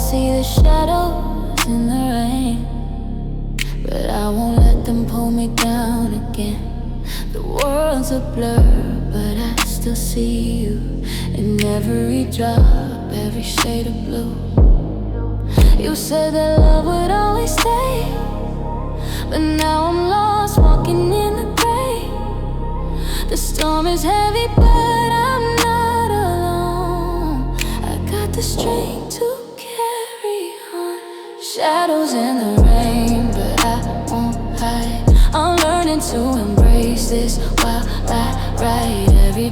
see the shadows in the rain, but I won't let them pull me down again. The world's a blur, but I still see you in every drop, every shade of blue. You said that love would always stay, but now I'm lost, walking in the gray. The storm is heavy, but I'm not alone. I got the strength to carry on. Shadows in the rain, but I won't hide. I'm learning to embrace this while I ride every